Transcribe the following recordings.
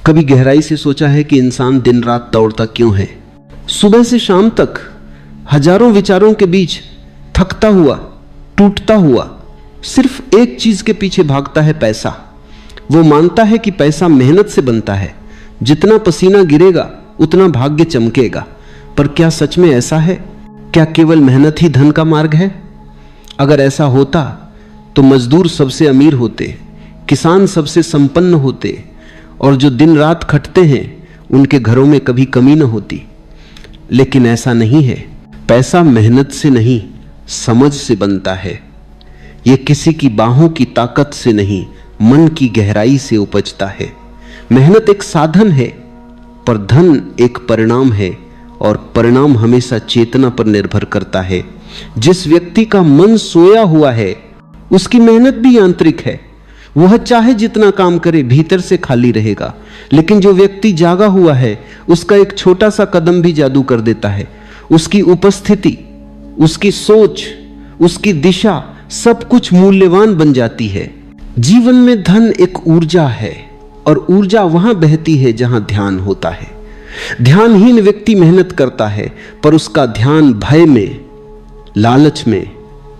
कभी गहराई से सोचा है कि इंसान दिन रात दौड़ता क्यों है? सुबह से शाम तक हजारों विचारों के बीच थकता हुआ, टूटता हुआ सिर्फ एक चीज के पीछे भागता है, पैसा। वो मानता है कि पैसा मेहनत से बनता है, जितना पसीना गिरेगा उतना भाग्य चमकेगा। पर क्या सच में ऐसा है? क्या केवल मेहनत ही धन का मार्ग है? अगर ऐसा होता तो मजदूर सबसे अमीर होते, किसान सबसे संपन्न होते, और जो दिन रात खटते हैं उनके घरों में कभी कमी न होती। लेकिन ऐसा नहीं है। पैसा मेहनत से नहीं, समझ से बनता है। ये किसी की बाहों की ताकत से नहीं, मन की गहराई से उपजता है। मेहनत एक साधन है, पर धन एक परिणाम है, और परिणाम हमेशा चेतना पर निर्भर करता है। जिस व्यक्ति का मन सोया हुआ है उसकी मेहनत भी यांत्रिक है। वह चाहे जितना काम करे भीतर से खाली रहेगा। लेकिन जो व्यक्ति जागा हुआ है उसका एक छोटा सा कदम भी जादू कर देता है। उसकी उपस्थिति, उसकी सोच, उसकी दिशा, सब कुछ मूल्यवान बन जाती है। जीवन में धन एक ऊर्जा है, और ऊर्जा वहां बहती है जहां ध्यान होता है। ध्यानहीन व्यक्ति मेहनत करता है, पर उसका ध्यान भय में, लालच में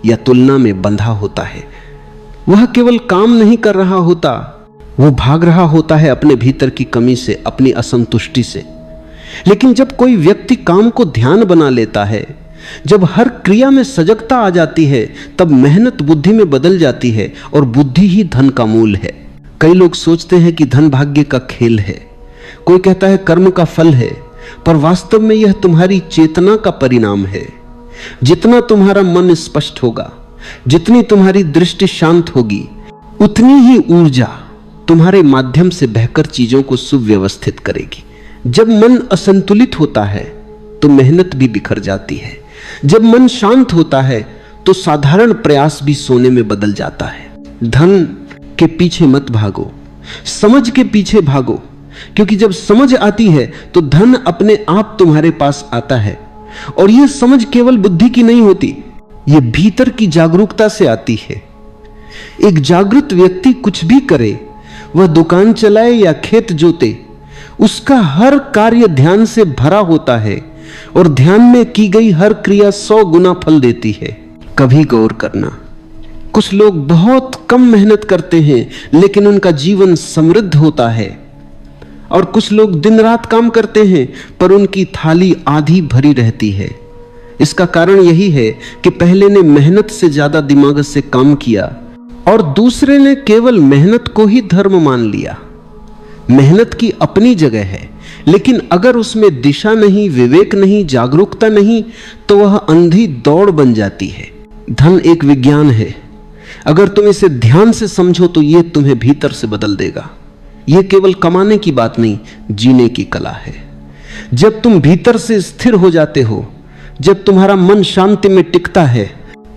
या तुलना में बंधा होता है। वह केवल काम नहीं कर रहा होता, वो भाग रहा होता है अपने भीतर की कमी से, अपनी असंतुष्टि से। लेकिन जब कोई व्यक्ति काम को ध्यान बना लेता है, जब हर क्रिया में सजगता आ जाती है, तब मेहनत बुद्धि में बदल जाती है, और बुद्धि ही धन का मूल है। कई लोग सोचते हैं कि धन भाग्य का खेल है, कोई कहता है कर्म का फल है, पर वास्तव में यह तुम्हारी चेतना का परिणाम है। जितना तुम्हारा मन स्पष्ट होगा, जितनी तुम्हारी दृष्टि शांत होगी, उतनी ही ऊर्जा तुम्हारे माध्यम से बहकर चीजों को सुव्यवस्थित करेगी। जब मन असंतुलित होता है तो मेहनत भी बिखर जाती है। जब मन शांत होता है तो साधारण प्रयास भी सोने में बदल जाता है। धन के पीछे मत भागो, समझ के पीछे भागो, क्योंकि जब समझ आती है तो धन अपने आप तुम्हारे पास आता है। और यह समझ केवल बुद्धि की नहीं होती, यह भीतर की जागरूकता से आती है। एक जागृत व्यक्ति कुछ भी करे, वह दुकान चलाए या खेत जोते, उसका हर कार्य ध्यान से भरा होता है, और ध्यान में की गई हर क्रिया 100 गुना फल देती है। कभी गौर करना, कुछ लोग बहुत कम मेहनत करते हैं लेकिन उनका जीवन समृद्ध होता है, और कुछ लोग दिन रात काम करते हैं पर उनकी थाली आधी भरी रहती है। इसका कारण यही है कि पहले ने मेहनत से ज्यादा दिमाग से काम किया, और दूसरे ने केवल मेहनत को ही धर्म मान लिया। मेहनत की अपनी जगह है, लेकिन अगर उसमें दिशा नहीं, विवेक नहीं, जागरूकता नहीं, तो वह अंधी दौड़ बन जाती है। धन एक विज्ञान है। अगर तुम इसे ध्यान से समझो तो यह तुम्हें भीतर से बदल देगा। यह केवल कमाने की बात नहीं, जीने की कला है। जब तुम भीतर से स्थिर हो जाते हो, जब तुम्हारा मन शांति में टिकता है,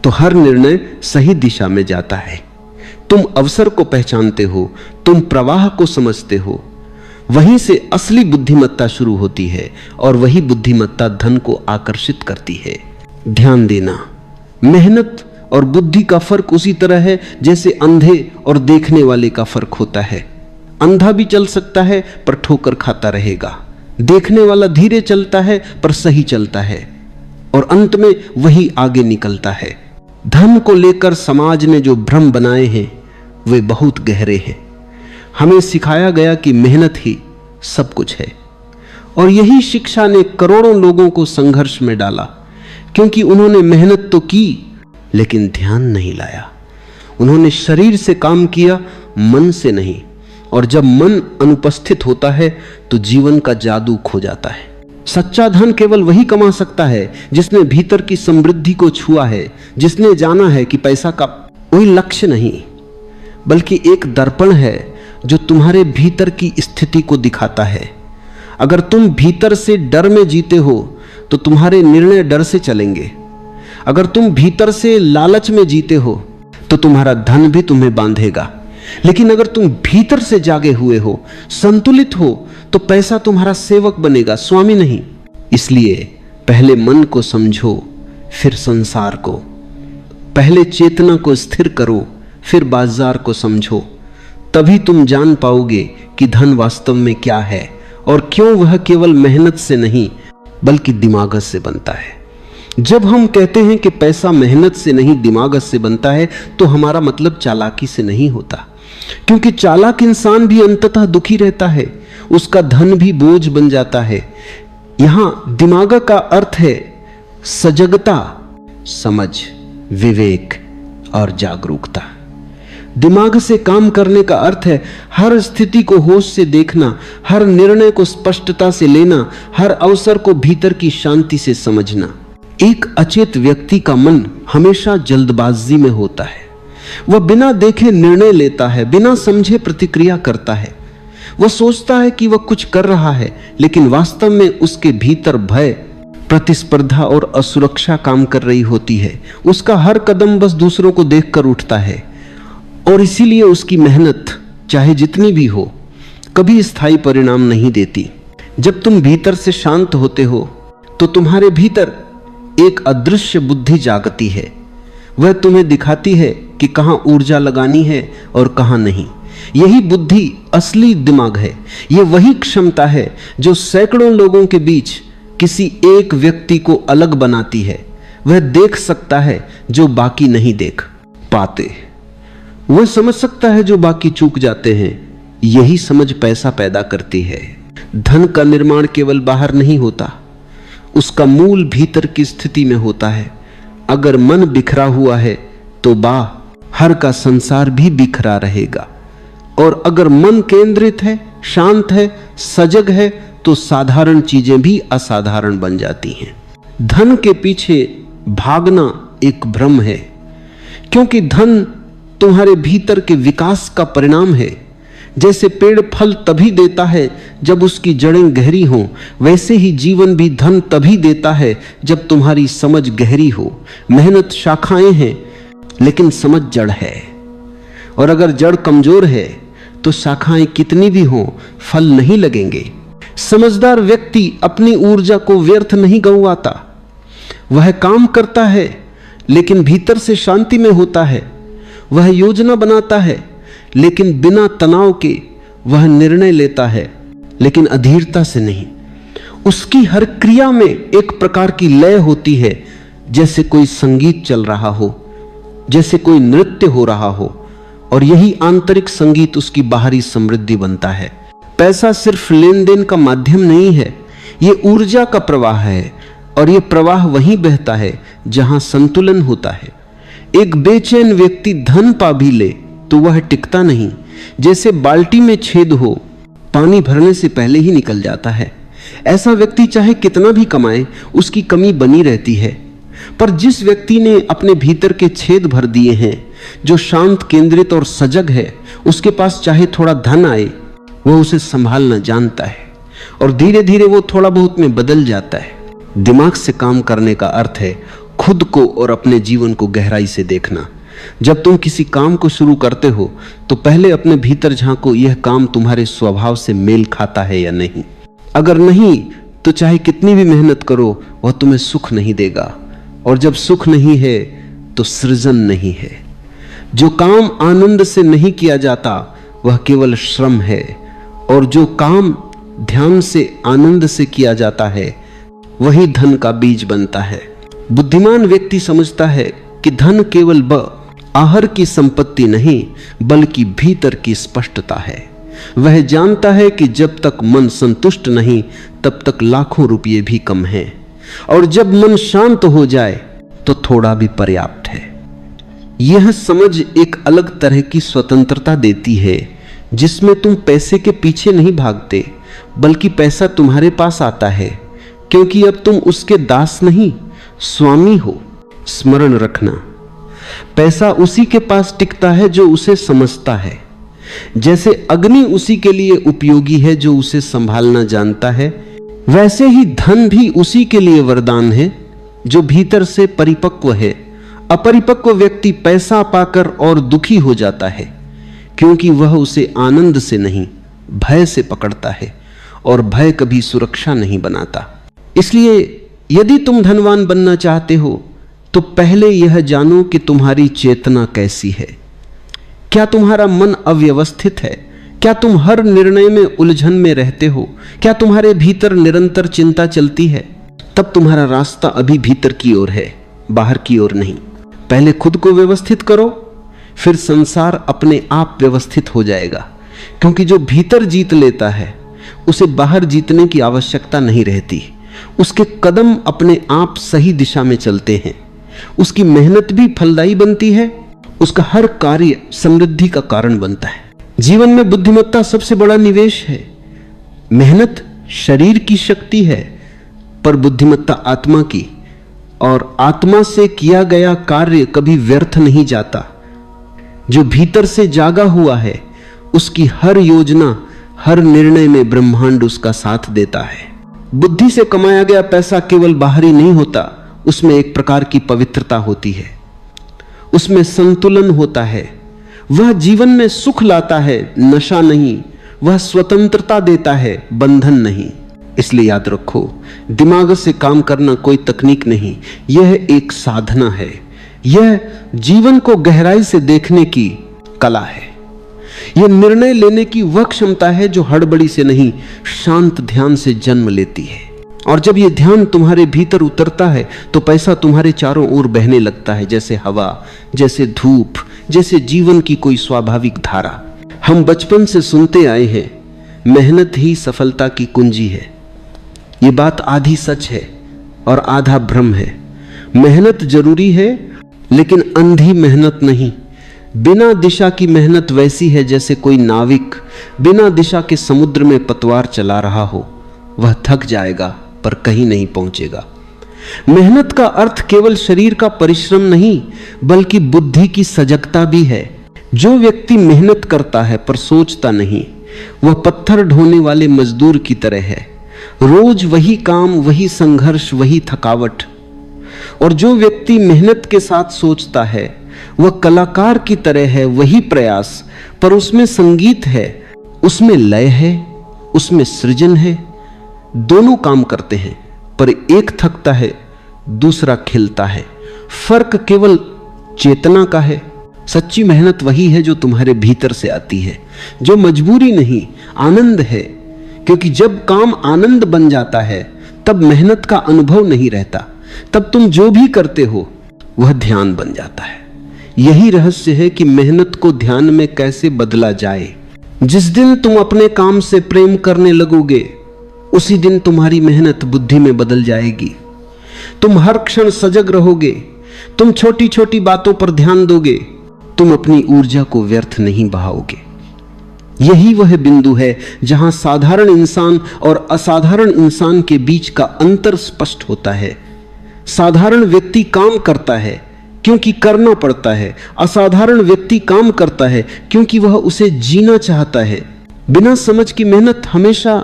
तो हर निर्णय सही दिशा में जाता है। तुम अवसर को पहचानते हो, तुम प्रवाह को समझते हो। वहीं से असली बुद्धिमत्ता शुरू होती है, और वही बुद्धिमत्ता धन को आकर्षित करती है। ध्यान देना, मेहनत और बुद्धि का फर्क उसी तरह है जैसे अंधे और देखने वाले का फर्क होता है। अंधा भी चल सकता है पर ठोकर खाता रहेगा, देखने वाला धीरे चलता है पर सही चलता है, और अंत में वही आगे निकलता है। धन को लेकर समाज ने जो भ्रम बनाए हैं वे बहुत गहरे हैं। हमें सिखाया गया कि मेहनत ही सब कुछ है, और यही शिक्षा ने करोड़ों लोगों को संघर्ष में डाला, क्योंकि उन्होंने मेहनत तो की लेकिन ध्यान नहीं लाया। उन्होंने शरीर से काम किया, मन से नहीं, और जब मन अनुपस्थित होता है तो जीवन का जादू खो जाता है। सच्चा धन केवल वही कमा सकता है जिसने भीतर की समृद्धि को छुआ है, जिसने जाना है कि पैसा का कोई लक्ष्य नहीं बल्कि एक दर्पण है जो तुम्हारे भीतर की स्थिति को दिखाता है। अगर तुम भीतर से डर में जीते हो तो तुम्हारे निर्णय डर से चलेंगे। अगर तुम भीतर से लालच में जीते हो तो तुम्हारा धन भी तुम्हें बांधेगा। लेकिन अगर तुम भीतर से जागे हुए हो, संतुलित हो, तो पैसा तुम्हारा सेवक बनेगा, स्वामी नहीं। इसलिए पहले मन को समझो, फिर संसार को। पहले चेतना को स्थिर करो, फिर बाजार को समझो। तभी तुम जान पाओगे कि धन वास्तव में क्या है और क्यों वह केवल मेहनत से नहीं बल्कि दिमागत से बनता है। जब हम कहते हैं कि पैसा मेहनत से नहीं दिमागत से बनता है तो हमारा मतलब चालाकी से नहीं होता, क्योंकि चालाक इंसान भी अंततः दुखी रहता है, उसका धन भी बोझ बन जाता है। यहां दिमाग का अर्थ है सजगता, समझ, विवेक और जागरूकता। दिमाग से काम करने का अर्थ है हर स्थिति को होश से देखना, हर निर्णय को स्पष्टता से लेना, हर अवसर को भीतर की शांति से समझना। एक अचेत व्यक्ति का मन हमेशा जल्दबाजी में होता है। वह बिना देखे निर्णय लेता है, बिना समझे प्रतिक्रिया करता है। वह सोचता है कि वह कुछ कर रहा है, लेकिन वास्तव में उसके भीतर भय, प्रतिस्पर्धा और असुरक्षा काम कर रही होती है। उसका हर कदम बस दूसरों को देखकर उठता है और इसीलिए उसकी मेहनत चाहे जितनी भी हो कभी स्थायी परिणाम नहीं देती। जब तुम भीतर से शांत होते हो तो तुम्हारे भीतर एक अदृश्य बुद्धि जागती है। वह तुम्हें दिखाती है कि कहां ऊर्जा लगानी है और कहां नहीं। यही बुद्धि असली दिमाग है। यह वही क्षमता है जो सैकड़ों लोगों के बीच किसी एक व्यक्ति को अलग बनाती है। वह देख सकता है जो बाकी नहीं देख पाते, वह समझ सकता है जो बाकी चूक जाते हैं। यही समझ पैसा पैदा करती है। धन का निर्माण केवल बाहर नहीं होता, उसका मूल भीतर की स्थिति में होता है। अगर मन बिखरा हुआ है तो बाहर का संसार भी बिखरा रहेगा, और अगर मन केंद्रित है, शांत है, सजग है तो साधारण चीजें भी असाधारण बन जाती हैं। धन के पीछे भागना एक भ्रम है, क्योंकि धन तुम्हारे भीतर के विकास का परिणाम है। जैसे पेड़ फल तभी देता है जब उसकी जड़ें गहरी हों, वैसे ही जीवन भी धन तभी देता है जब तुम्हारी समझ गहरी हो। मेहनत शाखाएं हैं लेकिन समझ जड़ है, और अगर जड़ कमजोर है तो शाखाएं कितनी भी हों फल नहीं लगेंगे। समझदार व्यक्ति अपनी ऊर्जा को व्यर्थ नहीं गंवाता। वह काम करता है लेकिन भीतर से शांति में होता है। वह योजना बनाता है लेकिन बिना तनाव के। वह निर्णय लेता है लेकिन अधीरता से नहीं। उसकी हर क्रिया में एक प्रकार की लय होती है, जैसे कोई संगीत चल रहा हो, जैसे कोई नृत्य हो रहा हो, और यही आंतरिक संगीत उसकी बाहरी समृद्धि बनता है। पैसा सिर्फ लेन देन का माध्यम नहीं है, यह ऊर्जा का प्रवाह है, और यह प्रवाह वहीं बहता है जहां संतुलन होता है। एक बेचैन व्यक्ति धन पा भी ले तो वह टिकता नहीं। जैसे बाल्टी में छेद हो, पानी भरने से पहले ही निकल जाता है। ऐसा व्यक्ति चाहे कितना भी कमाए, उसकी कमी बनी रहती है। पर जिस व्यक्ति ने अपने भीतर के छेद भर दिए हैं, जो शांत, केंद्रित और सजग है, उसके पास चाहे थोड़ा धन आए, वह उसे संभालना जानता है, और धीरे धीरे वो थोड़ा बहुत में बदल जाता है। दिमाग से काम करने का अर्थ है खुद को और अपने जीवन को गहराई से देखना। जब तुम किसी काम को शुरू करते हो तो पहले अपने भीतर झांको, यह काम तुम्हारे स्वभाव से मेल खाता है या नहीं। अगर नहीं तो चाहे कितनी भी मेहनत करो वह तुम्हें सुख नहीं देगा, और जब सुख नहीं है तो सृजन नहीं है। जो काम आनंद से नहीं किया जाता वह केवल श्रम है, और जो काम ध्यान से, आनंद से किया जाता है वही धन का बीज बनता है। बुद्धिमान व्यक्ति समझता है कि धन केवल आहर की संपत्ति नहीं बल्कि भीतर की स्पष्टता है। वह जानता है कि जब तक मन संतुष्ट नहीं तब तक लाखों रुपये भी कम हैं, और जब मन शांत हो जाए तो थोड़ा भी पर्याप्त है। यह समझ एक अलग तरह की स्वतंत्रता देती है, जिसमें तुम पैसे के पीछे नहीं भागते बल्कि पैसा तुम्हारे पास आता है, क्योंकि अब तुम उसके दास नहीं, स्वामी हो। स्मरण रखना, पैसा उसी के पास टिकता है जो उसे समझता है। जैसे अग्नि उसी के लिए उपयोगी है जो उसे संभालना जानता है, वैसे ही धन भी उसी के लिए वरदान है जो भीतर से परिपक्व है। अपरिपक्व व्यक्ति पैसा पाकर और दुखी हो जाता है, क्योंकि वह उसे आनंद से नहीं भय से पकड़ता है, और भय कभी सुरक्षा नहीं बनाता। इसलिए यदि तुम धनवान बनना चाहते हो तो पहले यह जानो कि तुम्हारी चेतना कैसी है। क्या तुम्हारा मन अव्यवस्थित है? क्या तुम हर निर्णय में उलझन में रहते हो? क्या तुम्हारे भीतर निरंतर चिंता चलती है? तब तुम्हारा रास्ता अभी भीतर की ओर है, बाहर की ओर नहीं। पहले खुद को व्यवस्थित करो, फिर संसार अपने आप व्यवस्थित हो जाएगा। क्योंकि जो भीतर जीत लेता है उसे बाहर जीतने की आवश्यकता नहीं रहती। उसके कदम अपने आप सही दिशा में चलते हैं, उसकी मेहनत भी फलदायी बनती है, उसका हर कार्य समृद्धि का कारण बनता है। जीवन में बुद्धिमत्ता सबसे बड़ा निवेश है। मेहनत शरीर की शक्ति है, पर बुद्धिमत्ता आत्मा की, और आत्मा से किया गया कार्य कभी व्यर्थ नहीं जाता। जो भीतर से जागा हुआ है उसकी हर योजना, हर निर्णय में ब्रह्मांड उसका साथ देता है। बुद्धि से कमाया गया पैसा केवल बाहरी नहीं होता, उसमें एक प्रकार की पवित्रता होती है, उसमें संतुलन होता है। वह जीवन में सुख लाता है, नशा नहीं। वह स्वतंत्रता देता है, बंधन नहीं। इसलिए याद रखो, दिमाग से काम करना कोई तकनीक नहीं, यह एक साधना है। यह जीवन को गहराई से देखने की कला है। यह निर्णय लेने की वह क्षमता है जो हड़बड़ी से नहीं, शांत ध्यान से जन्म लेती है। और जब यह ध्यान तुम्हारे भीतर उतरता है तो पैसा तुम्हारे चारों ओर बहने लगता है, जैसे हवा, जैसे धूप, जैसे जीवन की कोई स्वाभाविक धारा। हम बचपन से सुनते आए हैं, मेहनत ही सफलता की कुंजी है। ये बात आधी सच है और आधा भ्रम है। मेहनत जरूरी है, लेकिन अंधी मेहनत नहीं। बिना दिशा की मेहनत वैसी है जैसे कोई नाविक बिना दिशा के समुद्र में पतवार चला रहा हो। वह थक जाएगा पर कहीं नहीं पहुंचेगा। मेहनत का अर्थ केवल शरीर का परिश्रम नहीं, बल्कि बुद्धि की सजगता भी है। जो व्यक्ति मेहनत करता है पर सोचता नहीं, वह पत्थर ढोने वाले मजदूर की तरह है। रोज वही काम, वही संघर्ष, वही थकावट। और जो व्यक्ति मेहनत के साथ सोचता है, वह कलाकार की तरह है। वही प्रयास, पर उसमें संगीत है, उसमें लय है, उसमें सृजन है। दोनों काम करते हैं, पर एक थकता है, दूसरा खिलता है। फर्क केवल चेतना का है। सच्ची मेहनत वही है जो तुम्हारे भीतर से आती है, जो मजबूरी नहीं, आनंद है। क्योंकि जब काम आनंद बन जाता है, तब मेहनत का अनुभव नहीं रहता। तब तुम जो भी करते हो वह ध्यान बन जाता है। यही रहस्य है कि मेहनत को ध्यान में कैसे बदला जाए। जिस दिन तुम अपने काम से प्रेम करने लगोगे, उसी दिन तुम्हारी मेहनत बुद्धि में बदल जाएगी। तुम हर क्षण सजग रहोगे, तुम छोटी छोटी बातों पर ध्यान दोगे, तुम अपनी ऊर्जा को व्यर्थ नहीं बहाओगे। यही वह बिंदु है जहां साधारण इंसान और असाधारण इंसान के बीच का अंतर स्पष्ट होता है। साधारण व्यक्ति काम करता है क्योंकि करना पड़ता है। असाधारण व्यक्ति काम करता है क्योंकि वह उसे जीना चाहता है। बिना समझ की मेहनत हमेशा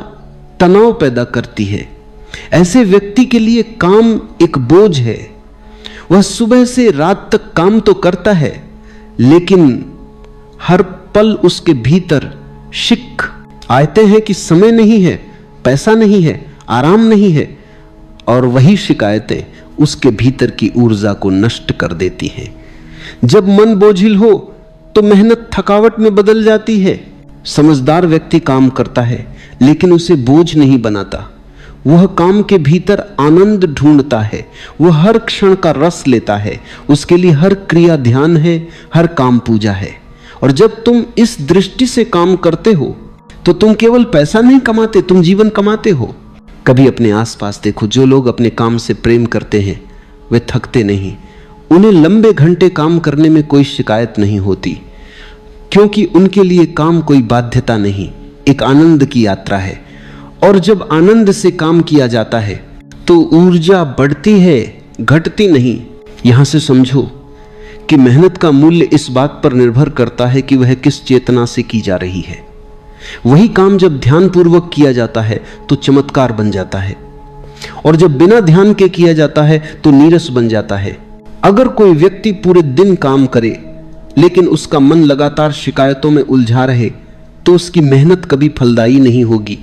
तनाव पैदा करती है। ऐसे व्यक्ति के लिए काम एक बोझ है। वह सुबह से रात तक काम तो करता है, लेकिन हर पल उसके भीतर शिक आते हैं कि समय नहीं है, पैसा नहीं है, आराम नहीं है। और वही शिकायतें उसके भीतर की ऊर्जा को नष्ट कर देती हैं। जब मन बोझिल हो तो मेहनत थकावट में बदल जाती है। समझदार व्यक्ति काम करता है, लेकिन उसे बोझ नहीं बनाता। वह काम के भीतर आनंद ढूंढता है। वह हर क्षण का रस लेता है। उसके लिए हर क्रिया ध्यान है, हर काम पूजा है। और जब तुम इस दृष्टि से काम करते हो तो तुम केवल पैसा नहीं कमाते, तुम जीवन कमाते हो। कभी अपने आसपास देखो, जो लोग अपने काम से प्रेम करते हैं वे थकते नहीं। उन्हें लंबे घंटे काम करने में कोई शिकायत नहीं होती, क्योंकि उनके लिए काम कोई बाध्यता नहीं, एक आनंद की यात्रा है। और जब आनंद से काम किया जाता है तो ऊर्जा बढ़ती है, घटती नहीं। यहां से समझो कि मेहनत का मूल्य इस बात पर निर्भर करता है कि वह किस चेतना से की जा रही है। वही काम जब ध्यान पूर्वक किया जाता है तो चमत्कार बन जाता है, और जब बिना ध्यान के किया जाता है तो नीरस बन जाता है। अगर कोई व्यक्ति पूरे दिन काम करे लेकिन उसका मन लगातार शिकायतों में उलझा रहे, तो उसकी मेहनत कभी फलदायी नहीं होगी।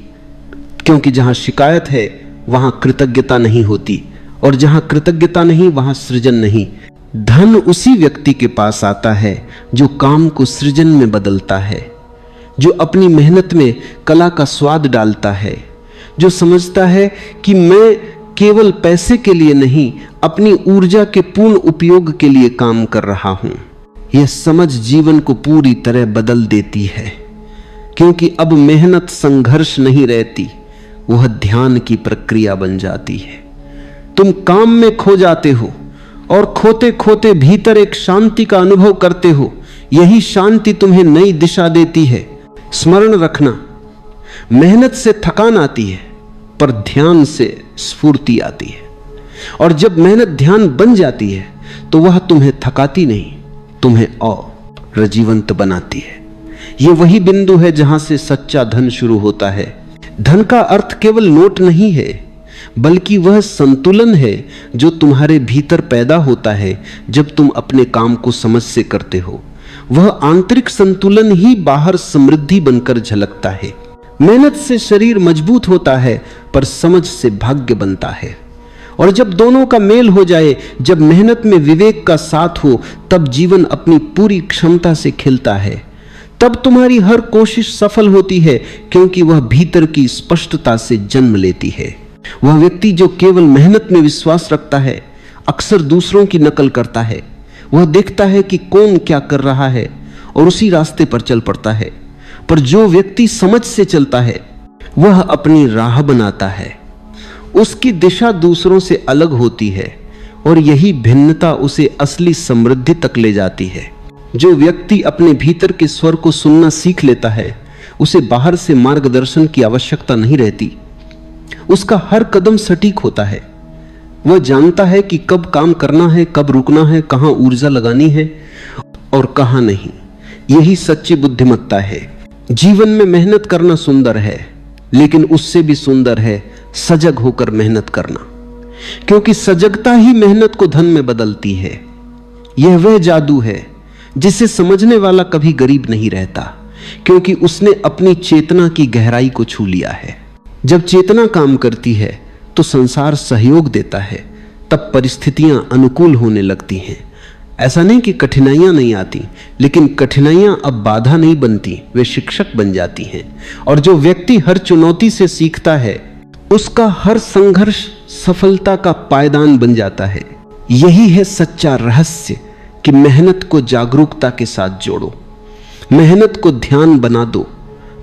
क्योंकि जहां शिकायत है वहां कृतज्ञता नहीं होती, और जहां कृतज्ञता नहीं वहां सृजन नहीं। धन उसी व्यक्ति के पास आता है जो काम को सृजन में बदलता है। जो अपनी मेहनत में कला का स्वाद डालता है, जो समझता है कि मैं केवल पैसे के लिए नहीं, अपनी ऊर्जा के पूर्ण उपयोग के लिए काम कर रहा हूं। यह समझ जीवन को पूरी तरह बदल देती है, क्योंकि अब मेहनत संघर्ष नहीं रहती, वह ध्यान की प्रक्रिया बन जाती है। तुम काम में खो जाते हो और खोते खोते भीतर एक शांति का अनुभव करते हो। यही शांति तुम्हें नई दिशा देती है। स्मरण रखना, मेहनत से थकान आती है, पर ध्यान से स्फूर्ति आती है। और जब मेहनत ध्यान बन जाती है तो वह तुम्हें थकाती नहीं, तुम्हें और जीवंत बनाती है। यह वही बिंदु है जहां से सच्चा धन शुरू होता है। धन का अर्थ केवल नोट नहीं है, बल्कि वह संतुलन है जो तुम्हारे भीतर पैदा होता है जब तुम अपने काम को समझ से करते हो। वह आंतरिक संतुलन ही बाहर समृद्धि बनकर झलकता है। मेहनत से शरीर मजबूत होता है, पर समझ से भाग्य बनता है। और जब दोनों का मेल हो जाए, जब मेहनत में विवेक का साथ हो, तब जीवन अपनी पूरी क्षमता से खिलता है। तब तुम्हारी हर कोशिश सफल होती है, क्योंकि वह भीतर की स्पष्टता से जन्म लेती है। वह व्यक्ति जो केवल मेहनत में विश्वास रखता है, अक्सर दूसरों की नकल करता है। वह देखता है कि कौन क्या कर रहा है और उसी रास्ते पर चल पड़ता है। पर जो व्यक्ति समझ से चलता है, वह अपनी राह बनाता है। उसकी दिशा दूसरों से अलग होती है और यही भिन्नता उसे असली समृद्धि तक ले जाती है। जो व्यक्ति अपने भीतर के स्वर को सुनना सीख लेता है, उसे बाहर से मार्गदर्शन की आवश्यकता नहीं रहती। उसका हर कदम सटीक होता है। वह जानता है कि कब काम करना है, कब रुकना है, कहां ऊर्जा लगानी है और कहां नहीं। यही सच्ची बुद्धिमत्ता है। जीवन में मेहनत करना सुंदर है, लेकिन उससे भी सुंदर है सजग होकर मेहनत करना, क्योंकि सजगता ही मेहनत को धन में बदलती है। यह वह जादू है जिसे समझने वाला कभी गरीब नहीं रहता, क्योंकि उसने अपनी चेतना की गहराई को छू लिया है। जब चेतना काम करती है तो संसार सहयोग देता है, तब परिस्थितियां अनुकूल होने लगती हैं। ऐसा नहीं कि कठिनाइयां नहीं आती, लेकिन कठिनाइयां अब बाधा नहीं बनती, वे शिक्षक बन जाती हैं। और जो व्यक्ति हर चुनौती से सीखता है, उसका हर संघर्ष सफलता का पायदान बन जाता है। यही है सच्चा रहस्य कि मेहनत को जागरूकता के साथ जोड़ो, मेहनत को ध्यान बना दो,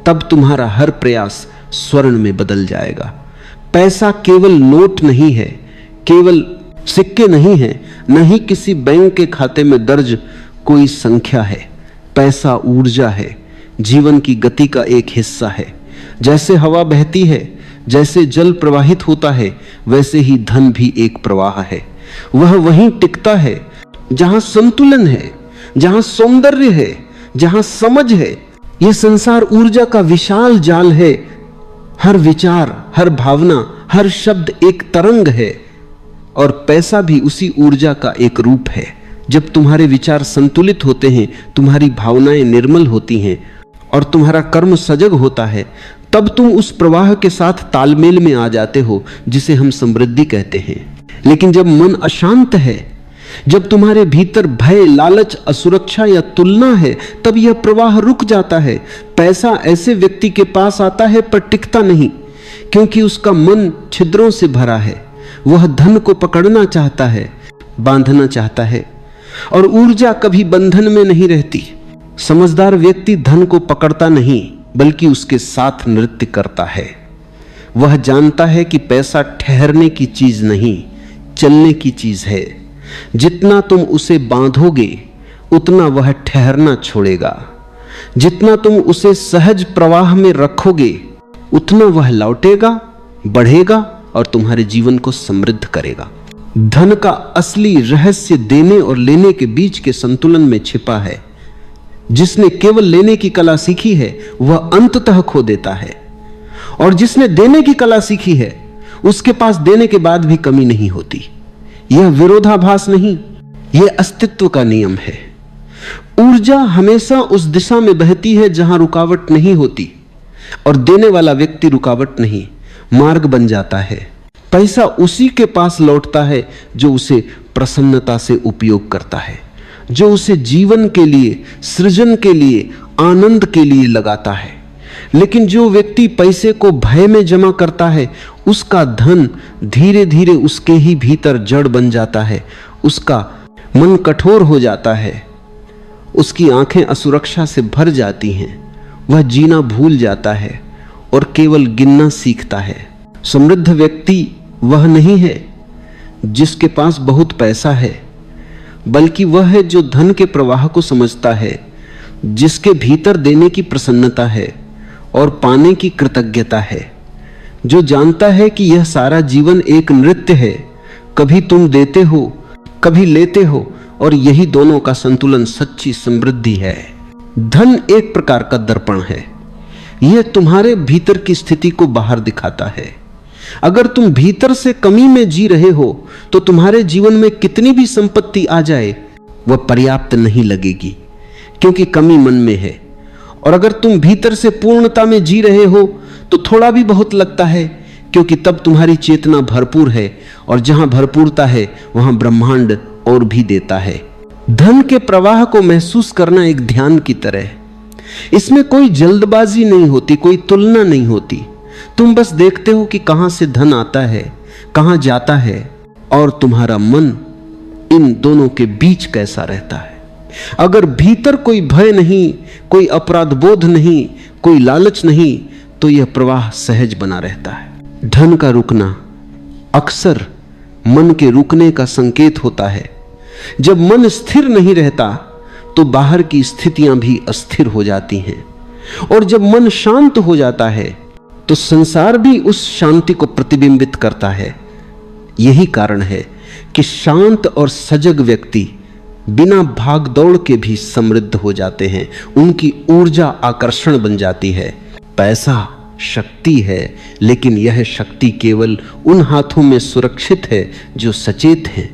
तब तुम्हारा हर प्रयास स्वर्ण में बदल जाएगा। पैसा केवल नोट नहीं है, केवल सिक्के नहीं है, न ही किसी बैंक के खाते में दर्ज कोई संख्या है। पैसा ऊर्जा है, जीवन की गति का एक हिस्सा है। जैसे हवा बहती है, जैसे जल प्रवाहित होता है, वैसे ही धन भी एक प्रवाह है। वह वहीं टिकता है जहां संतुलन है, जहां सौंदर्य है, जहां समझ है। यह संसार ऊर्जा का विशाल जाल है। हर विचार, हर भावना, हर शब्द एक तरंग है, और पैसा भी उसी ऊर्जा का एक रूप है। जब तुम्हारे विचार संतुलित होते हैं, तुम्हारी भावनाएं निर्मल होती हैं और तुम्हारा कर्म सजग होता है, तब तुम उस प्रवाह के साथ तालमेल में आ जाते हो जिसे हम समृद्धि कहते हैं। लेकिन जब मन अशांत है, जब तुम्हारे भीतर भय, लालच, असुरक्षा या तुलना है, तब यह प्रवाह रुक जाता है। पैसा ऐसे व्यक्ति के पास आता है पर टिकता नहीं, क्योंकि उसका मन छिद्रों से भरा है। वह धन को पकड़ना चाहता है, बांधना चाहता है, और ऊर्जा कभी बंधन में नहीं रहती। समझदार व्यक्ति धन को पकड़ता नहीं, बल्कि उसके साथ नृत्य करता है। वह जानता है कि पैसा ठहरने की चीज नहीं, चलने की चीज है। जितना तुम उसे बांधोगे, उतना वह ठहरना छोड़ेगा। जितना तुम उसे सहज प्रवाह में रखोगे, उतना वह लौटेगा, बढ़ेगा और तुम्हारे जीवन को समृद्ध करेगा। धन का असली रहस्य देने और लेने के बीच के संतुलन में छिपा है। जिसने केवल लेने की कला सीखी है, वह अंततः खो देता है, और जिसने देने की कला सीखी है, उसके पास देने के बाद भी कमी नहीं होती। यह विरोधाभास नहीं, यह अस्तित्व का नियम है। ऊर्जा हमेशा उस दिशा में बहती है जहां रुकावट नहीं होती, और देने वाला व्यक्ति रुकावट नहीं, मार्ग बन जाता है। पैसा उसी के पास लौटता है जो उसे प्रसन्नता से उपयोग करता है, जो उसे जीवन के लिए, सृजन के लिए, आनंद के लिए लगाता है। लेकिन जो व्यक्ति पैसे को भय में जमा करता है, उसका धन धीरे धीरे उसके ही भीतर जड़ बन जाता है, उसका मन कठोर हो जाता है, उसकी आंखें असुरक्षा से भर जाती हैं, वह जीना भूल जाता है और केवल गिनना सीखता है। समृद्ध व्यक्ति वह नहीं है जिसके पास बहुत पैसा है, बल्कि वह है जो धन के प्रवाह को समझता है, जिसके भीतर देने की प्रसन्नता है और पाने की कृतज्ञता है, जो जानता है कि यह सारा जीवन एक नृत्य है, कभी तुम देते हो कभी लेते हो, और यही दोनों का संतुलन सच्ची समृद्धि है। धन एक प्रकार का दर्पण है, यह तुम्हारे भीतर की स्थिति को बाहर दिखाता है। अगर तुम भीतर से कमी में जी रहे हो तो तुम्हारे जीवन में कितनी भी संपत्ति आ जाए वह पर्याप्त नहीं लगेगी, क्योंकि कमी मन में है। और अगर तुम भीतर से पूर्णता में जी रहे हो तो थोड़ा भी बहुत लगता है, क्योंकि तब तुम्हारी चेतना भरपूर है, और जहां भरपूरता है वहां ब्रह्मांड और भी देता है। धन के प्रवाह को महसूस करना एक ध्यान की तरह है। इसमें कोई जल्दबाजी नहीं होती, कोई तुलना नहीं होती। तुम बस देखते हो कि कहां से धन आता है, कहां जाता है, और तुम्हारा मन इन दोनों के बीच कैसा रहता है। अगर भीतर कोई भय नहीं, कोई अपराध बोध नहीं, कोई लालच नहीं, तो यह प्रवाह सहज बना रहता है। धन का रुकना अक्सर मन के रुकने का संकेत होता है। जब मन स्थिर नहीं रहता तो बाहर की स्थितियां भी अस्थिर हो जाती हैं, और जब मन शांत हो जाता है तो संसार भी उस शांति को प्रतिबिंबित करता है। यही कारण है कि शांत और सजग व्यक्ति बिना भाग दौड़ के भी समृद्ध हो जाते हैं। उनकी ऊर्जा आकर्षण बन जाती है। पैसा शक्ति है, लेकिन यह शक्ति केवल उन हाथों में सुरक्षित है जो सचेत हैं।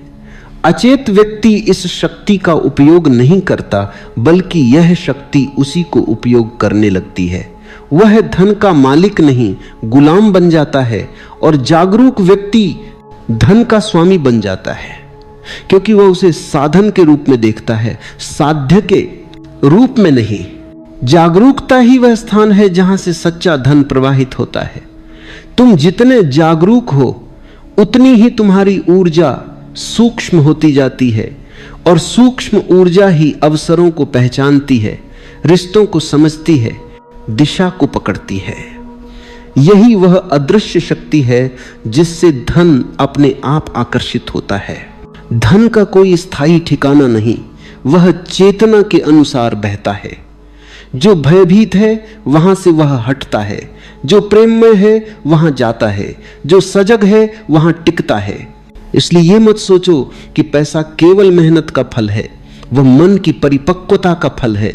अचेत व्यक्ति इस शक्ति का उपयोग नहीं करता, बल्कि यह शक्ति उसी को उपयोग करने लगती है। वह धन का मालिक नहीं, गुलाम बन जाता है, और जागरूक व्यक्ति धन का स्वामी बन जाता है, क्योंकि वह उसे साधन के रूप में देखता है, साध्य के रूप में नहीं। जागरूकता ही वह स्थान है जहां से सच्चा धन प्रवाहित होता है। तुम जितने जागरूक हो उतनी ही तुम्हारी ऊर्जा सूक्ष्म होती जाती है, और सूक्ष्म ऊर्जा ही अवसरों को पहचानती है, रिश्तों को समझती है, दिशा को पकड़ती है। यही वह अदृश्य शक्ति है जिससे धन अपने आप आकर्षित होता है। धन का कोई स्थायी ठिकाना नहीं, वह चेतना के अनुसार बहता है। जो भयभीत है वहां से वह हटता है, जो प्रेम में है वहां जाता है, जो सजग है वहां टिकता है। इसलिए यह मत सोचो कि पैसा केवल मेहनत का फल है, वह मन की परिपक्वता का फल है।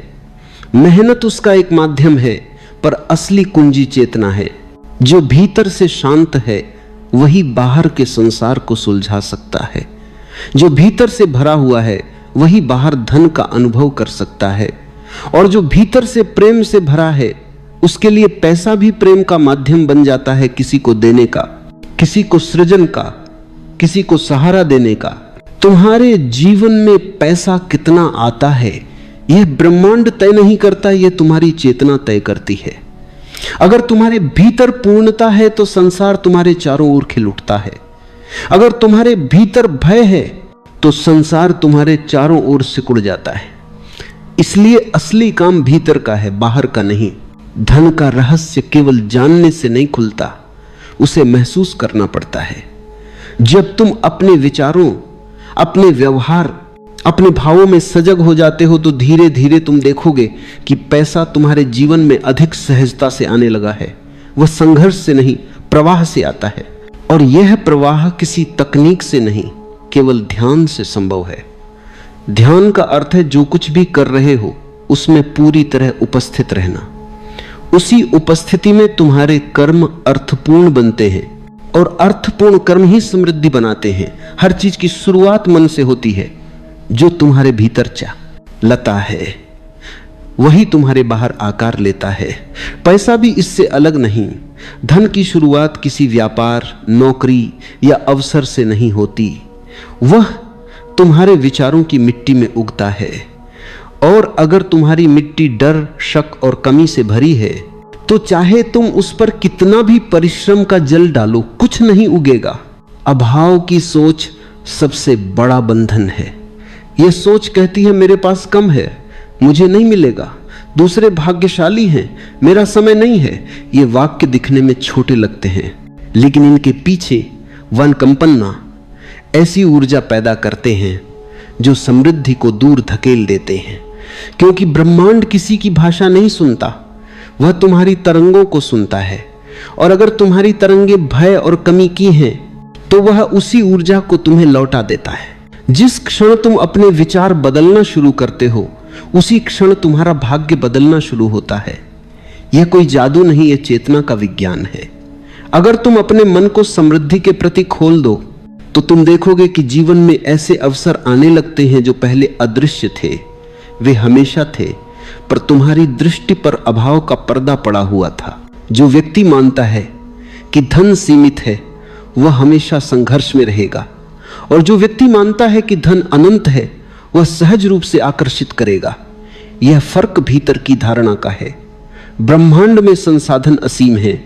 मेहनत उसका एक माध्यम है, पर असली कुंजी चेतना है। जो भीतर से शांत है वही बाहर के संसार को सुलझा सकता है। जो भीतर से भरा हुआ है वही बाहर धन का अनुभव कर सकता है, और जो भीतर से प्रेम से भरा है उसके लिए पैसा भी प्रेम का माध्यम बन जाता है, किसी को देने का, किसी को सृजन का, किसी को सहारा देने का। तुम्हारे जीवन में पैसा कितना आता है यह ब्रह्मांड तय नहीं करता, यह तुम्हारी चेतना तय करती है। अगर तुम्हारे भीतर पूर्णता है तो संसार तुम्हारे चारों ओर खिल उठता है। अगर तुम्हारे भीतर भय है तो संसार तुम्हारे चारों ओर सिकुड़ जाता है। इसलिए असली काम भीतर का है, बाहर का नहीं। धन का रहस्य केवल जानने से नहीं खुलता, उसे महसूस करना पड़ता है। जब तुम अपने विचारों, अपने व्यवहार, अपने भावों में सजग हो जाते हो तो धीरे धीरे तुम देखोगे कि पैसा तुम्हारे जीवन में अधिक सहजता से आने लगा है। वह संघर्ष से नहीं, प्रवाह से आता है, और यह प्रवाह किसी तकनीक से नहीं, केवल ध्यान से संभव है। ध्यान का अर्थ है जो कुछ भी कर रहे हो उसमें पूरी तरह उपस्थित रहना। उसी उपस्थिति में तुम्हारे कर्म अर्थपूर्ण बनते हैं, और अर्थपूर्ण कर्म ही समृद्धि बनाते हैं। हर चीज की शुरुआत मन से होती है। जो तुम्हारे भीतर लता है वही तुम्हारे बाहर आकार लेता है। पैसा भी इससे अलग नहीं। धन की शुरुआत किसी व्यापार, नौकरी या अवसर से नहीं होती, वह तुम्हारे विचारों की मिट्टी में उगता है, और अगर तुम्हारी मिट्टी डर, शक और कमी से भरी है तो चाहे तुम उस पर कितना भी परिश्रम का जल डालो, कुछ नहीं उगेगा। अभाव की सोच सबसे बड़ा बंधन है। यह सोच कहती है मेरे पास कम है, मुझे नहीं मिलेगा, दूसरे भाग्यशाली हैं, मेरा समय नहीं है। ये वाक्य दिखने में छोटे लगते हैं, लेकिन इनके पीछे वनकंपन्ना ऐसी ऊर्जा पैदा करते हैं जो समृद्धि को दूर धकेल देते हैं। क्योंकि ब्रह्मांड किसी की भाषा नहीं सुनता, वह तुम्हारी तरंगों को सुनता है। और अगर तुम्हारी तरंगे भय और कमी की हैं तो वह उसी ऊर्जा को तुम्हें लौटा देता है। जिस क्षण तुम अपने विचार बदलना शुरू करते हो उसी क्षण तुम्हारा भाग्य बदलना शुरू होता है। यह कोई जादू नहीं, यह चेतना का विज्ञान है। अगर तुम अपने मन को समृद्धि के प्रति खोल दो तो तुम देखोगे कि जीवन में ऐसे अवसर आने लगते हैं जो पहले अदृश्य थे। वे हमेशा थे, पर तुम्हारी दृष्टि पर अभाव का पर्दा पड़ा हुआ था। जो व्यक्ति मानता है कि धन सीमित है वह हमेशा संघर्ष में रहेगा, और जो व्यक्ति मानता है कि धन अनंत है वह सहज रूप से आकर्षित करेगा। यह फर्क भीतर की धारणा का है। ब्रह्मांड में संसाधन असीम है।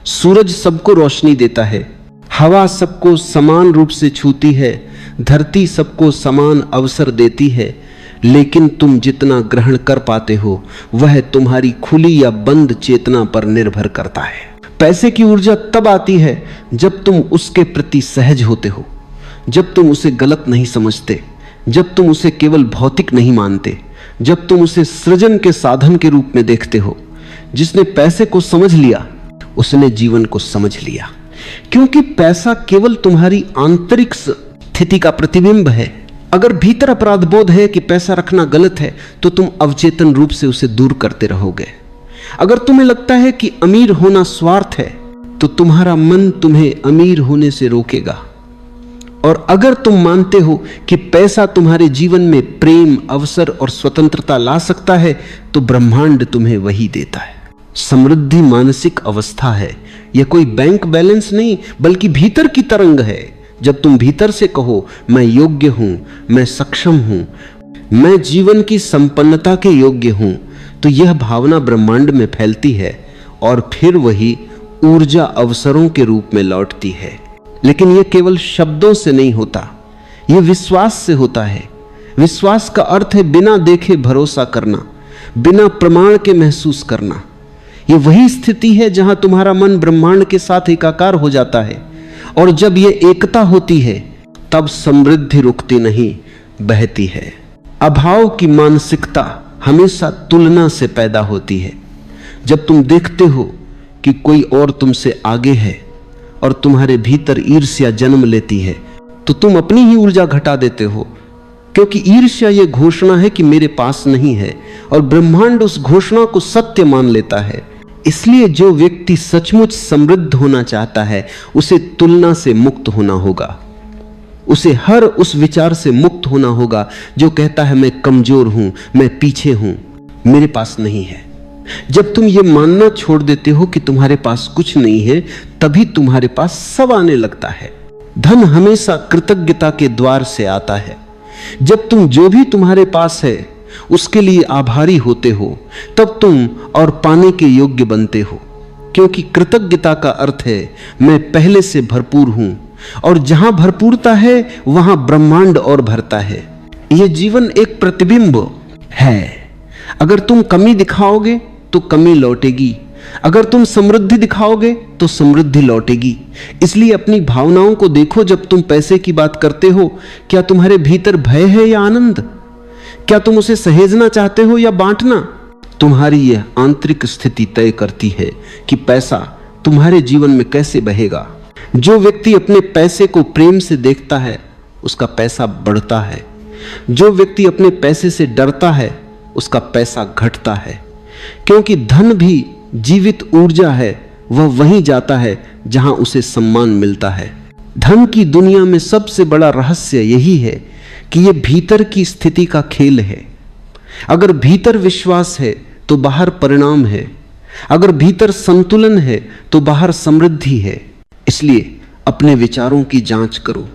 सूरज सबको रोशनी देता है, हवा सबको समान रूप से छूती है, धरती सबको समान अवसर देती है, लेकिन तुम जितना ग्रहण कर पाते हो वह तुम्हारी खुली या बंद चेतना पर निर्भर करता है। पैसे की ऊर्जा तब आती है जब तुम उसके प्रति सहज होते हो, जब तुम उसे गलत नहीं समझते, जब तुम उसे केवल भौतिक नहीं मानते, जब तुम उसे सृजन के साधन के रूप में देखते हो। जिसने पैसे को समझ लिया उसने जीवन को समझ लिया, क्योंकि पैसा केवल तुम्हारी आंतरिक स्थिति का प्रतिबिंब है। अगर भीतर अपराध बोध है कि पैसा रखना गलत है तो तुम अवचेतन रूप से उसे दूर करते रहोगे। अगर तुम्हें लगता है कि अमीर होना स्वार्थ है तो तुम्हारा मन तुम्हें अमीर होने से रोकेगा। और अगर तुम मानते हो कि पैसा तुम्हारे जीवन में प्रेम, अवसर और स्वतंत्रता ला सकता है तो ब्रह्मांड तुम्हें वही देता है। समृद्धि मानसिक अवस्था है, यह कोई बैंक बैलेंस नहीं बल्कि भीतर की तरंग है। जब तुम भीतर से कहो मैं योग्य हूं, मैं सक्षम हूं, मैं जीवन की संपन्नता के योग्य हूं, तो यह भावना ब्रह्मांड में फैलती है और फिर वही ऊर्जा अवसरों के रूप में लौटती है। लेकिन यह केवल शब्दों से नहीं होता, यह विश्वास से होता है। विश्वास का अर्थ है बिना देखे भरोसा करना, बिना प्रमाण के महसूस करना। यह वही स्थिति है जहां तुम्हारा मन ब्रह्मांड के साथ एकाकार हो जाता है, और जब यह एकता होती है तब समृद्धि रुकती नहीं, बहती है। अभाव की मानसिकता हमेशा तुलना से पैदा होती है। जब तुम देखते हो कि कोई और तुमसे आगे है और तुम्हारे भीतर ईर्ष्या जन्म लेती है तो तुम अपनी ही ऊर्जा घटा देते हो, क्योंकि ईर्ष्या यह घोषणा है कि मेरे पास नहीं है, और ब्रह्मांड उस घोषणा को सत्य मान लेता है। इसलिए जो व्यक्ति सचमुच समृद्ध होना चाहता है उसे तुलना से मुक्त होना होगा। उसे हर उस विचार से मुक्त होना होगा जो कहता है मैं कमजोर हूं, मैं पीछे हूं, मेरे पास नहीं है। जब तुम ये मानना छोड़ देते हो कि तुम्हारे पास कुछ नहीं है, तभी तुम्हारे पास सब आने लगता है। धन हमेशा कृतज्ञता के द्वार से आता है। जब तुम जो भी तुम्हारे पास है उसके लिए आभारी होते हो तब तुम और पाने के योग्य बनते हो, क्योंकि कृतज्ञता का अर्थ है मैं पहले से भरपूर हूं, और जहां भरपूरता है वहां ब्रह्मांड और भरता है। यह जीवन एक प्रतिबिंब है। अगर तुम कमी दिखाओगे तो कमी लौटेगी, अगर तुम समृद्धि दिखाओगे तो समृद्धि लौटेगी। इसलिए अपनी भावनाओं को देखो। जब तुम पैसे की बात करते हो, क्या तुम्हारे भीतर भय है या आनंद? क्या तुम उसे सहेजना चाहते हो या बांटना? तुम्हारी यह आंतरिक स्थिति तय करती है कि पैसा तुम्हारे जीवन में कैसे बहेगा। जो व्यक्ति अपने पैसे को प्रेम से देखता है उसका पैसा बढ़ता है। जो व्यक्ति अपने पैसे से डरता है उसका पैसा घटता है, क्योंकि धन भी जीवित ऊर्जा है, वह वहीं जाता है जहां उसे सम्मान मिलता है। धन की दुनिया में सबसे बड़ा रहस्य यही है कि यह भीतर की स्थिति का खेल है। अगर भीतर विश्वास है तो बाहर परिणाम है, अगर भीतर संतुलन है तो बाहर समृद्धि है। इसलिए अपने विचारों की जांच करो।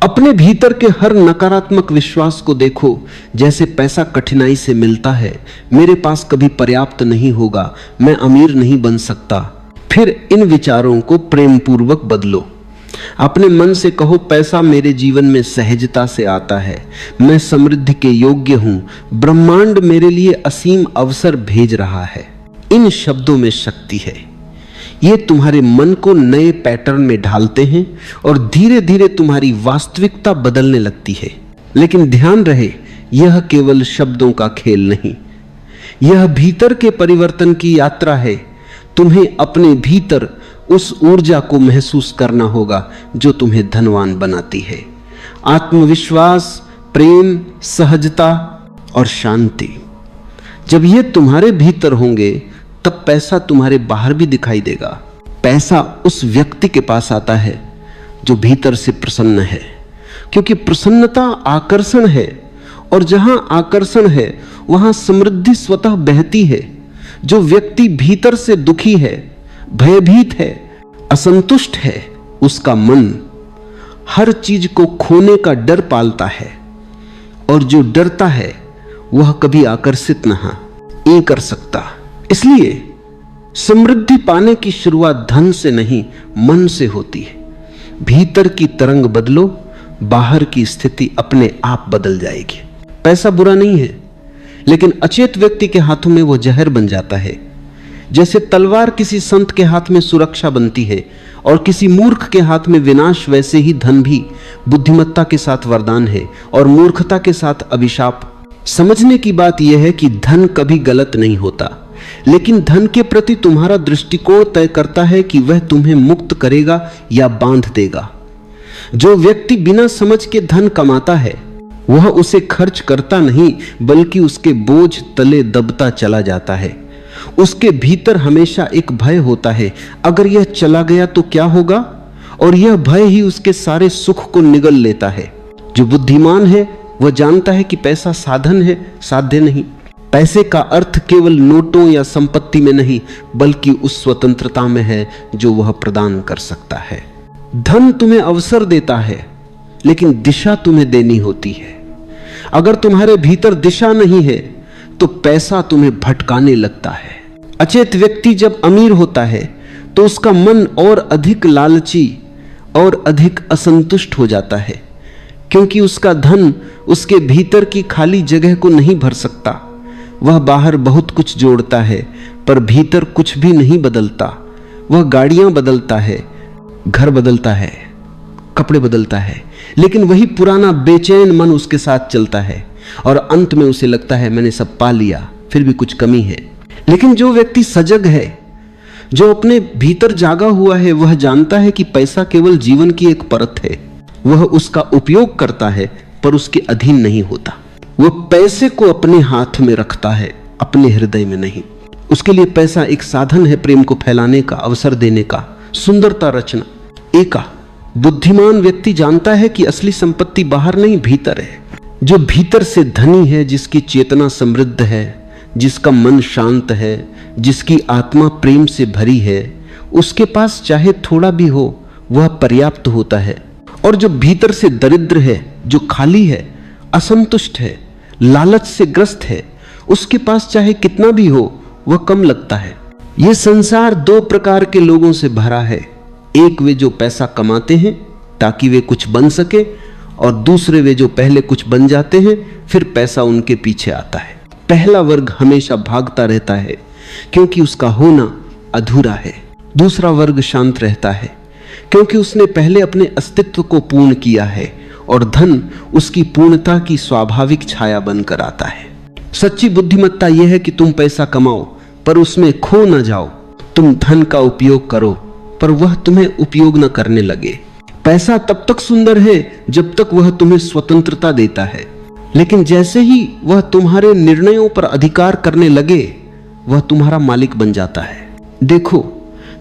अपने भीतर के हर नकारात्मक विश्वास को देखो, जैसे पैसा कठिनाई से मिलता है, मेरे पास कभी पर्याप्त नहीं होगा, मैं अमीर नहीं बन सकता। फिर इन विचारों को प्रेम पूर्वक बदलो। अपने मन से कहो, पैसा मेरे जीवन में सहजता से आता है, मैं समृद्धि के योग्य हूं, ब्रह्मांड मेरे लिए असीम अवसर भेज रहा है। इन शब्दों में शक्ति है। ये तुम्हारे मन को नए पैटर्न में ढालते हैं और धीरे धीरे तुम्हारी वास्तविकता बदलने लगती है। लेकिन ध्यान रहे, यह केवल शब्दों का खेल नहीं, यह भीतर के परिवर्तन की यात्रा है। तुम्हें अपने भीतर उस ऊर्जा को महसूस करना होगा जो तुम्हें धनवान बनाती है। आत्मविश्वास, प्रेम, सहजता और शांति। जब ये तुम्हारे भीतर होंगे तब पैसा तुम्हारे बाहर भी दिखाई देगा। पैसा उस व्यक्ति के पास आता है जो भीतर से प्रसन्न है, क्योंकि प्रसन्नता आकर्षण है, और जहां आकर्षण है वहां समृद्धि स्वतः बहती है। जो व्यक्ति भीतर से दुखी है, भयभीत है, असंतुष्ट है, उसका मन हर चीज को खोने का डर पालता है, और जो डरता है वह कभी आकर्षित नहीं कर सकता। इसलिए समृद्धि पाने की शुरुआत धन से नहीं, मन से होती है। भीतर की तरंग बदलो, बाहर की स्थिति अपने आप बदल जाएगी। पैसा बुरा नहीं है, लेकिन अचेत व्यक्ति के हाथों में वो जहर बन जाता है। जैसे तलवार किसी संत के हाथ में सुरक्षा बनती है और किसी मूर्ख के हाथ में विनाश, वैसे ही धन भी बुद्धिमत्ता के साथ वरदान है और मूर्खता के साथ अभिशाप। समझने की बात यह है कि धन कभी गलत नहीं होता, लेकिन धन के प्रति तुम्हारा दृष्टिकोण तय करता है कि वह तुम्हें मुक्त करेगा या बांध देगा। जो व्यक्ति बिना समझ के धन कमाता है वह उसे खर्च करता नहीं, बल्कि उसके बोझ तले दबता चला जाता है। उसके भीतर हमेशा एक भय होता है, अगर यह चला गया तो क्या होगा, और यह भय ही उसके सारे सुख को निगल लेता है। जो बुद्धिमान है वह जानता है कि पैसा साधन है, साध्य नहीं। पैसे का अर्थ केवल नोटों या संपत्ति में नहीं, बल्कि उस स्वतंत्रता में है जो वह प्रदान कर सकता है। धन तुम्हें अवसर देता है, लेकिन दिशा तुम्हें देनी होती है। अगर तुम्हारे भीतर दिशा नहीं है तो पैसा तुम्हें भटकाने लगता है। अचेत व्यक्ति जब अमीर होता है तो उसका मन और अधिक लालची और अधिक असंतुष्ट हो जाता है, क्योंकि उसका धन उसके भीतर की खाली जगह को नहीं भर सकता। वह बाहर बहुत कुछ जोड़ता है, पर भीतर कुछ भी नहीं बदलता। वह गाड़ियां बदलता है, घर बदलता है, कपड़े बदलता है, लेकिन वही पुराना बेचैन मन उसके साथ चलता है, और अंत में उसे लगता है मैंने सब पा लिया, फिर भी कुछ कमी है। लेकिन जो व्यक्ति सजग है, जो अपने भीतर जागा हुआ है, वह जानता है कि पैसा केवल जीवन की एक परत है। वह उसका उपयोग करता है, पर उसके अधीन नहीं होता। वह पैसे को अपने हाथ में रखता है, अपने हृदय में नहीं। उसके लिए पैसा एक साधन है प्रेम को फैलाने का, अवसर देने का, सुंदरता रचना। एका बुद्धिमान व्यक्ति जानता है कि असली संपत्ति बाहर नहीं, भीतर है। जो भीतर से धनी है, जिसकी चेतना समृद्ध है, जिसका मन शांत है, जिसकी आत्मा प्रेम से भरी है, उसके पास चाहे थोड़ा भी हो वह पर्याप्त होता है। और जो भीतर से दरिद्र है, जो खाली है, असंतुष्ट है, लालच से ग्रस्त है, उसके पास चाहे कितना भी हो वह कम लगता है। यह संसार दो प्रकार के लोगों से भरा है। एक वे जो पैसा कमाते हैं ताकि वे कुछ बन सके, और दूसरे वे जो पहले कुछ बन जाते हैं फिर पैसा उनके पीछे आता है। पहला वर्ग हमेशा भागता रहता है क्योंकि उसका होना अधूरा है। दूसरा वर्ग शांत रहता है क्योंकि उसने पहले अपने अस्तित्व को पूर्ण किया है, और धन उसकी पूर्णता की स्वाभाविक छाया बनकर आता है। सच्ची बुद्धिमत्ता यह है कि तुम पैसा कमाओ पर उसमें खो न जाओ। तुम धन का उपयोग करो पर वह तुम्हें उपयोग न करने लगे। पैसा तब तक सुंदर है जब तक वह तुम्हें स्वतंत्रता देता है, लेकिन जैसे ही वह तुम्हारे निर्णयों पर अधिकार करने लगे वह तुम्हारा मालिक बन जाता है। देखो,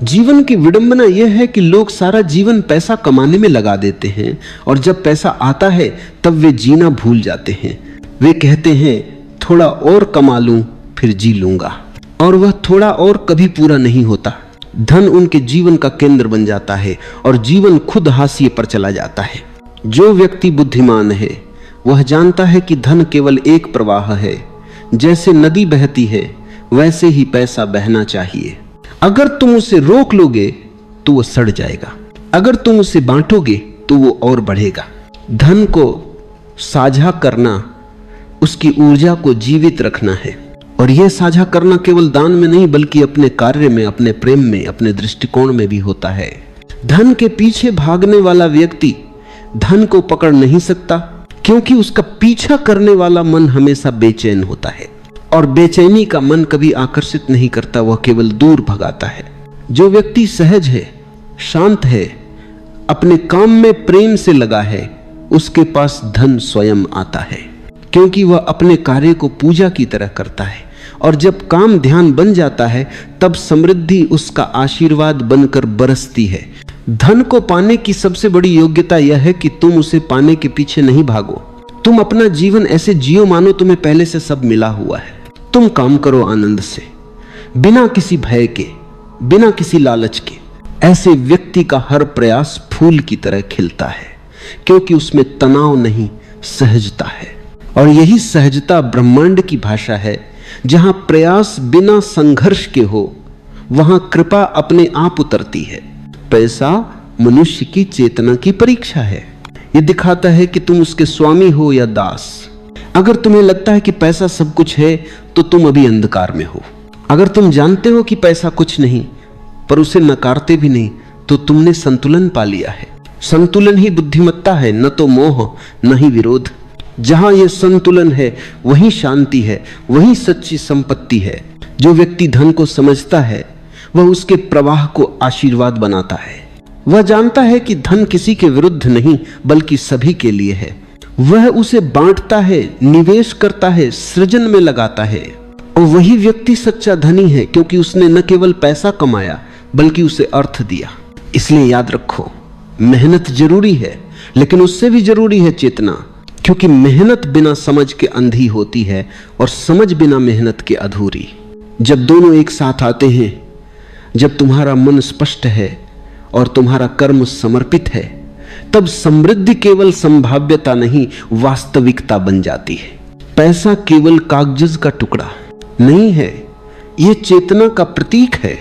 जीवन की विडंबना यह है कि लोग सारा जीवन पैसा कमाने में लगा देते हैं, और जब पैसा आता है तब वे जीना भूल जाते हैं। वे कहते हैं थोड़ा और कमा लूं फिर जी लूंगा, और वह थोड़ा और कभी पूरा नहीं होता। धन उनके जीवन का केंद्र बन जाता है और जीवन खुद हाशिए पर चला जाता है। जो व्यक्ति बुद्धिमान है वह जानता है कि धन केवल एक प्रवाह है। जैसे नदी बहती है वैसे ही पैसा बहना चाहिए। अगर तुम उसे रोक लोगे तो वो सड़ जाएगा, अगर तुम उसे बांटोगे तो वो और बढ़ेगा। धन को साझा करना उसकी ऊर्जा को जीवित रखना है, और यह साझा करना केवल दान में नहीं बल्कि अपने कार्य में, अपने प्रेम में, अपने दृष्टिकोण में भी होता है। धन के पीछे भागने वाला व्यक्ति धन को पकड़ नहीं सकता, क्योंकि उसका पीछा करने वाला मन हमेशा बेचैन होता है, और बेचैनी का मन कभी आकर्षित नहीं करता, वह केवल दूर भगाता है। जो व्यक्ति सहज है, शांत है, अपने काम में प्रेम से लगा है, उसके पास धन स्वयं आता है, क्योंकि वह अपने कार्य को पूजा की तरह करता है। और जब काम ध्यान बन जाता है तब समृद्धि उसका आशीर्वाद बनकर बरसती है। धन को पाने की सबसे बड़ी योग्यता यह है कि तुम उसे पाने के पीछे नहीं भागो। तुम अपना जीवन ऐसे जियो मानो तुम्हें पहले से सब मिला हुआ है। तुम काम करो आनंद से, बिना किसी भय के, बिना किसी लालच के। ऐसे व्यक्ति का हर प्रयास फूल की तरह खिलता है, क्योंकि उसमें तनाव नहीं, सहजता है। और यही सहजता ब्रह्मांड की भाषा है। जहां प्रयास बिना संघर्ष के हो वहां कृपा अपने आप उतरती है। पैसा मनुष्य की चेतना की परीक्षा है। यह दिखाता है कि तुम उसके स्वामी हो या दास। अगर तुम्हें लगता है कि पैसा सब कुछ है तो तुम अभी अंधकार में हो। अगर तुम जानते हो कि पैसा कुछ नहीं पर उसे नकारते भी नहीं तो तुमने संतुलन पा लिया है। संतुलन ही बुद्धिमत्ता है, न तो मोह न ही विरोध। जहां यह संतुलन है वही शांति है, वही सच्ची संपत्ति है। जो व्यक्ति धन को समझता है वह उसके प्रवाह को आशीर्वाद बनाता है। वह जानता है कि धन किसी के विरुद्ध नहीं बल्कि सभी के लिए है। वह उसे बांटता है, निवेश करता है, सृजन में लगाता है। और वही व्यक्ति सच्चा धनी है, क्योंकि उसने न केवल पैसा कमाया बल्कि उसे अर्थ दिया। इसलिए याद रखो, मेहनत जरूरी है, लेकिन उससे भी जरूरी है चेतना, क्योंकि मेहनत बिना समझ के अंधी होती है और समझ बिना मेहनत के अधूरी। जब दोनों एक साथ आते हैं, जब तुम्हारा मन स्पष्ट है और तुम्हारा कर्म समर्पित है, तब समृद्धि केवल संभाव्यता नहीं वास्तविकता बन जाती है। पैसा केवल कागज का टुकड़ा नहीं है, यह चेतना का प्रतीक है।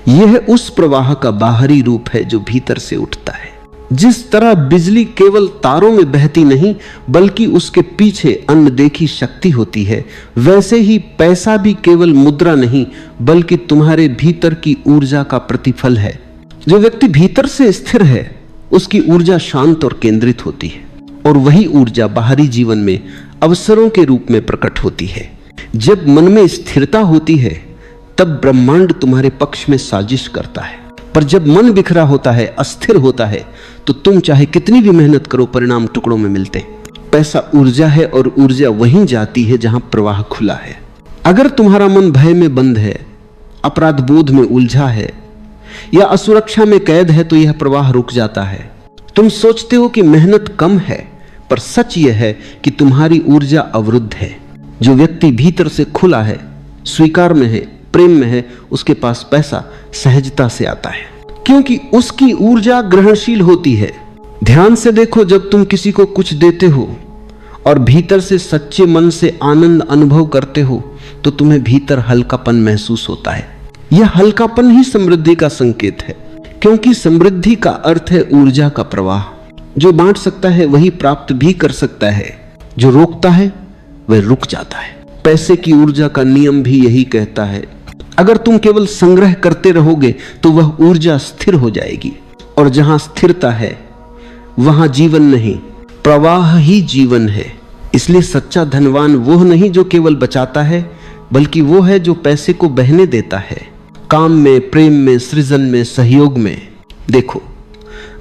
यह उस प्रवाह का बाहरी रूप है जो भीतर से उठता है। जिस तरह बिजली केवल तारों में बहती नहीं बल्कि उसके पीछे अनदेखी शक्ति होती है, वैसे ही पैसा भी केवल मुद्रा नहीं बल्कि तुम्हारे भीतर की ऊर्जा का प्रतिफल है। जो व्यक्ति भीतर से स्थिर है उसकी ऊर्जा शांत और केंद्रित होती है, और वही ऊर्जा बाहरी जीवन में अवसरों के रूप में प्रकट होती है। जब मन में स्थिरता होती है तब ब्रह्मांड तुम्हारे पक्ष में साजिश करता है, पर जब मन बिखरा होता है, अस्थिर होता है, तो तुम चाहे कितनी भी मेहनत करो परिणाम टुकड़ों में मिलते। पैसा ऊर्जा है और ऊर्जा वहीं जाती है जहां प्रवाह खुला है। अगर तुम्हारा मन भय में बंद है, अपराध बोध में उलझा है या असुरक्षा में कैद है तो यह प्रवाह रुक जाता है। तुम सोचते हो कि मेहनत कम है, पर सच यह है कि तुम्हारी ऊर्जा अवरुद्ध है। जो व्यक्ति भीतर से खुला है, स्वीकार में है, प्रेम में है, उसके पास पैसा सहजता से आता है, क्योंकि उसकी ऊर्जा ग्रहणशील होती है। ध्यान से देखो, जब तुम किसी को कुछ देते हो और भीतर से सच्चे मन से आनंद अनुभव करते हो तो तुम्हें भीतर हल्कापन महसूस होता है। यह हल्कापन ही समृद्धि का संकेत है, क्योंकि समृद्धि का अर्थ है ऊर्जा का प्रवाह। जो बांट सकता है वही प्राप्त भी कर सकता है, जो रोकता है वह रुक जाता है। पैसे की ऊर्जा का नियम भी यही कहता है। अगर तुम केवल संग्रह करते रहोगे तो वह ऊर्जा स्थिर हो जाएगी, और जहां स्थिरता है वहां जीवन नहीं, प्रवाह ही जीवन है। इसलिए सच्चा धनवान वो नहीं जो केवल बचाता है, बल्कि वो है जो पैसे को बहने देता है, काम में, प्रेम में, सृजन में, सहयोग में। देखो,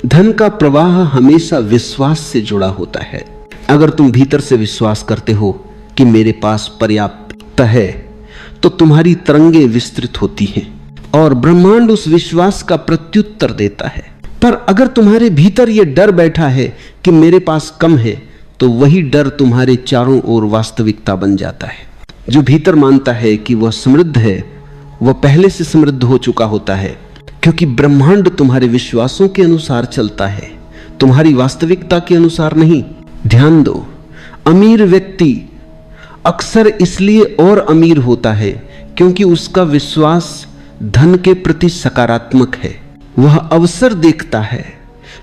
धन का प्रवाह हमेशा विश्वास से जुड़ा होता है। अगर तुम भीतर से विश्वास करते हो कि मेरे पास पर्याप्त है तो तुम्हारी तरंगे विस्तृत होती हैं और ब्रह्मांड उस विश्वास का प्रत्युत्तर देता है। पर अगर तुम्हारे भीतर यह डर बैठा है कि मेरे पास कम है, तो वही डर तुम्हारे चारों ओर वास्तविकता बन जाता है। जो भीतर मानता है कि वह समृद्ध है, वह पहले से समृद्ध हो चुका होता है, क्योंकि ब्रह्मांड तुम्हारे विश्वासों के अनुसार चलता है। तुम्हारी वास्तविकता के अनुसार नहीं। ध्यान दो, अमीर व्यक्ति अक्सर इसलिए और अमीर होता है क्योंकि उसका विश्वास धन के प्रति सकारात्मक है। वह अवसर देखता है,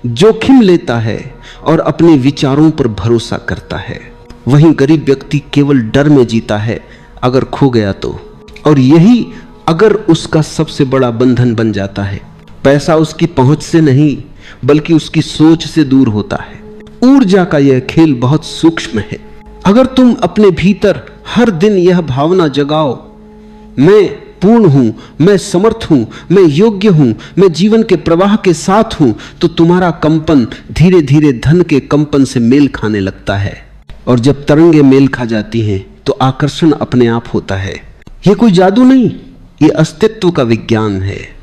जोखिम लेता है और अपने विचारों पर भरोसा करता है। वहीं गरीब व्यक्ति केवल डर में जीता है, अगर खो गया तो, और यही अगर उसका सबसे बड़ा बंधन बन जाता है। पैसा उसकी पहुंच से नहीं बल्कि उसकी सोच से दूर होता है। ऊर्जा का यह खेल बहुत सूक्ष्म है। अगर तुम अपने भीतर हर दिन यह भावना जगाओ, मैं पूर्ण हूं, मैं समर्थ हूं, मैं योग्य हूं, मैं जीवन के प्रवाह के साथ हूं, तो तुम्हारा कंपन धीरे धीरे धन के कंपन से मेल खाने लगता है। और जब तरंगे मेल खा जाती हैं तो आकर्षण अपने आप होता है। यह कोई जादू नहीं, यह अस्तित्व का विज्ञान है।